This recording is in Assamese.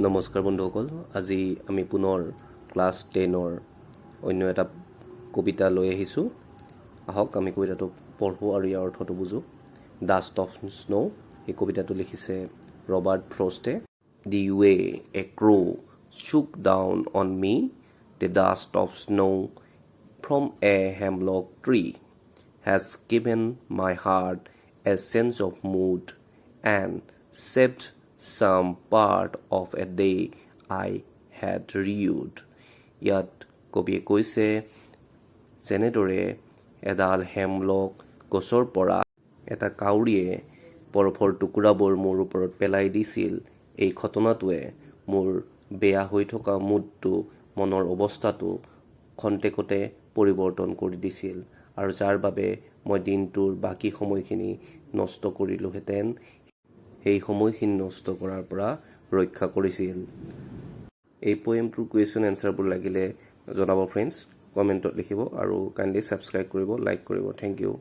নমস্কাৰ বন্ধুসকল, আজি আমি পুনৰ ক্লাছ 10ৰ অন্য এটা কবিতা লৈ আহিছোঁ। আহক আমি কবিতাটো পঢ়োঁ আৰু ইয়াৰ অৰ্থটো বুজোঁ। ডাষ্ট অফ স্নো, এই কবিতাটো লিখিছে Robert ফ্ৰষ্টে। The way a crow shook down on me, the dust of snow from a hemlock tree has given my heart a sense of mood and shaped some part of a day I had rued. ইয়াত কবিয়ে কৈছে, যেনেদৰে এডাল হেমলক গছৰ পৰা এটা কাউৰীয়ে বৰফৰ টুকুৰাবোৰ মোৰ ওপৰত পেলাই দিছিল, এই ঘটনাটোৱে মোৰ বেয়া হৈ থকা মুডটো, মনৰ অৱস্থাটো খন্তেকতে পৰিৱৰ্তন কৰি দিছিল আৰু যাৰ বাবে মই দিনটোৰ বাকী সময়খিনি নষ্ট কৰিলোহেঁতেন, সেই সময়খিনি নষ্ট কৰাৰ পৰা ৰক্ষা কৰিছিল। এই পয়েমটোৰ কুৱেশ্যন এনচাৰবোৰ লাগিলে জনাব ফ্ৰেণ্ডছ, কমেণ্টত লিখিব আৰু কাইণ্ডলি ছাবস্ক্ৰাইব কৰিব, লাইক কৰিব। Thank U.